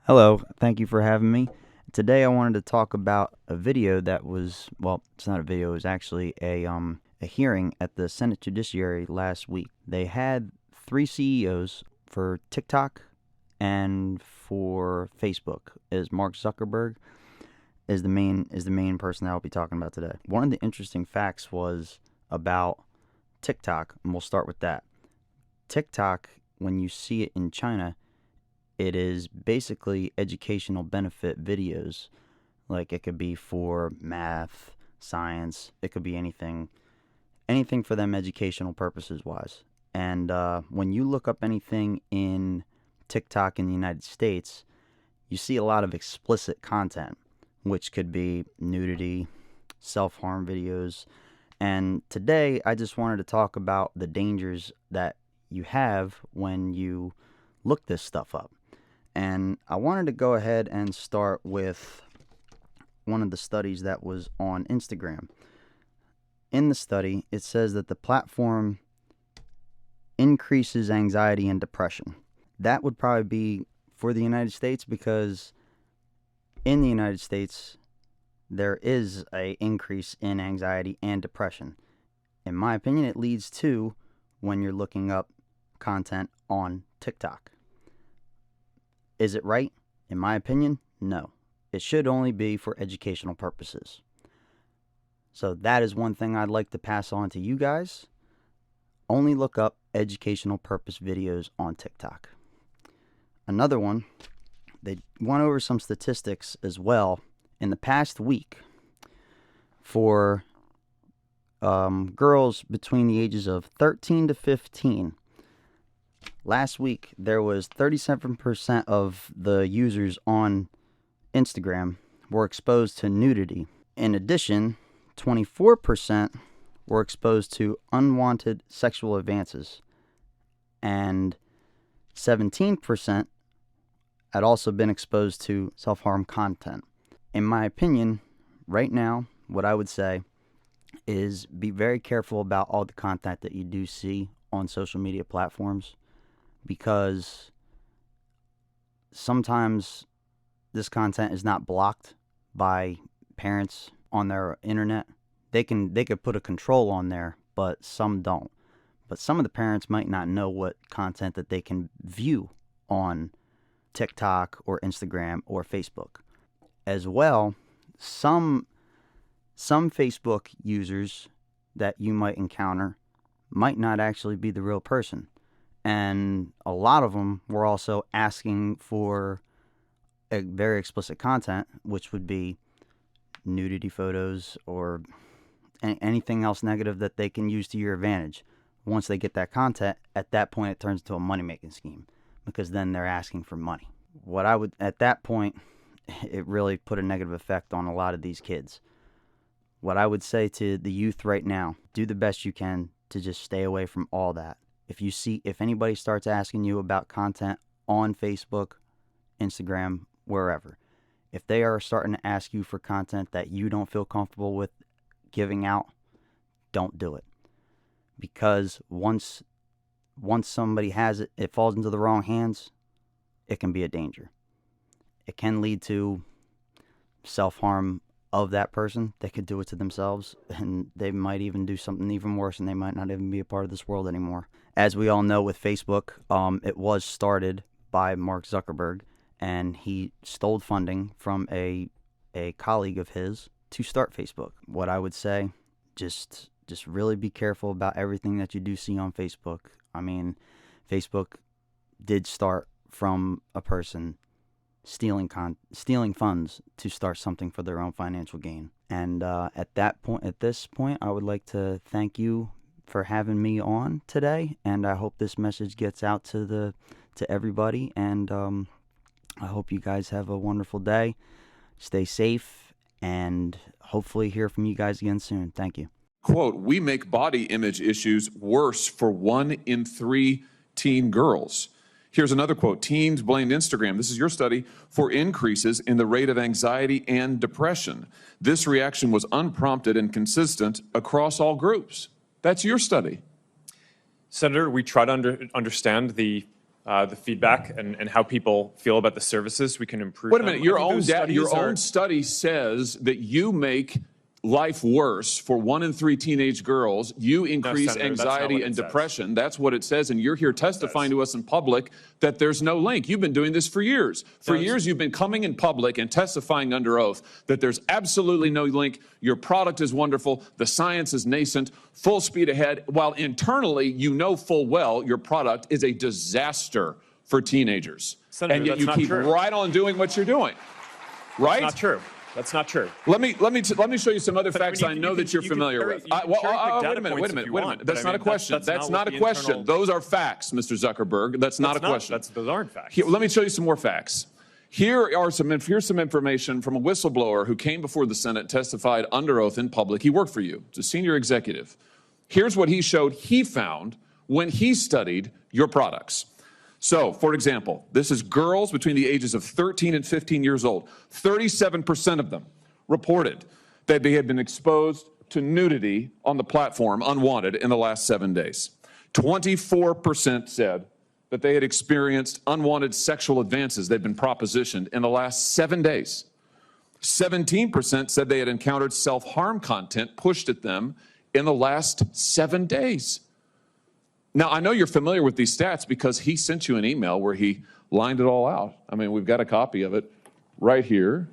Hello, thank you for having me. Today I wanted to talk about a video that was, well, it's not a video, it was actually a hearing at the Senate Judiciary last week. They had three CEOs for TikTok and for Facebook. Is Mark Zuckerberg is the main person that I'll be talking about today. One of the interesting facts was about TikTok, and we'll start with that. TikTok, when you see it in China, it is basically educational benefit videos. Like it could be for math, science, it could be anything for them educational purposes wise. And when you look up anything in TikTok in the United States, you see a lot of explicit content, which could be nudity, self harm videos. And today I just wanted to talk about the dangers that you have when you look this stuff up. And I wanted to go ahead and start with one of the studies that was on Instagram. In the study, it says that the platform increases anxiety and depression. That would probably be for the United States because in the United States, there is an increase in anxiety and depression. In my opinion, it leads to when you're looking up content on TikTok. Is it right? In my opinion, no. It should only be for educational purposes. So that is one thing I'd like to pass on to you guys. Only look up educational purpose videos on TikTok. Another one, they went over some statistics as well in the past week for girls between the ages of 13 to 15. Last week, there was 37% of the users on Instagram were exposed to nudity. In addition, 24% were exposed to unwanted sexual advances. And 17% had also been exposed to self-harm content. In my opinion, right now, what I would say is be very careful about all the content that you do see on social media platforms, because sometimes this content is not blocked by parents on their internet. They could put a control on there, but some don't. But some of the parents might not know what content that they can view on TikTok or Instagram or Facebook. As well, some Facebook users that you might encounter might not actually be the real person. And a lot of them were also asking for a very explicit content, which would be nudity photos or anything else negative that they can use to your advantage. Once they get that content, at that point it turns into a money-making scheme, because then they're asking for money. At that point, it really put a negative effect on a lot of these kids. What I would say to the youth right now, do the best you can to just stay away from all that. If anybody starts asking you about content on Facebook, Instagram, wherever, if they are starting to ask you for content that you don't feel comfortable with giving out, don't do it. Because once somebody has it, it falls into the wrong hands, it can be a danger. It can lead to self-harm of that person. They could do it to themselves, and they might even do something even worse, and they might not even be a part of this world anymore. As we all know with Facebook, it was started by Mark Zuckerberg, and he stole funding from a colleague of his to start Facebook. What I would say, just really be careful about everything that you do see on Facebook. I mean, Facebook did start from a person stealing funds to start something for their own financial gain. And at this point, I would like to thank you for having me on today, and I hope this message gets out to everybody. And I hope you guys have a wonderful day. Stay safe, and hopefully hear from you guys again soon. Thank you. Quote, we make body image issues worse for 1 in 3 teen girls. Here's another quote. Teens blamed Instagram, this is your study, for increases in the rate of anxiety and depression. This reaction was unprompted and consistent across all groups. That's your study. Senator, we try to understand the the feedback and how people feel about the services. We can improve. Wait a minute. them. Your I think own those studies your are- own study says that you make life worse for 1 in 3 teenage girls. You increase Senator, that's not anxiety what it and says. depression. That's what it says. And you're here testifying to us in public that there's no link. You've been doing this for years. For years, you've been coming in public and testifying under oath that there's absolutely no link. Your product is wonderful. The science is nascent, full speed ahead, while internally, you know full well your product is a disaster for teenagers. Senator, and yet that's you not keep true. right on doing what you're doing. Right? Not true. That's not true. Let me show you some other facts I know that you're familiar with. Wait a minute. That's not a question. That's not a question. Those are facts, Mr. Zuckerberg. That's not a question. Those aren't facts. Here, let me show you some more facts. Here's some information from a whistleblower who came before the Senate, testified under oath in public. He worked for you. He's a senior executive. Here's what he showed he found when he studied your products. So, for example, this is girls between the ages of 13 and 15 years old. 37% of them reported that they had been exposed to nudity on the platform unwanted in the last 7 days. 24% said that they had experienced unwanted sexual advances they'd been propositioned in the last 7 days. 17% said they had encountered self-harm content pushed at them in the last 7 days. Now, I know you're familiar with these stats because he sent you an email where he lined it all out. I mean, we've got a copy of it right here.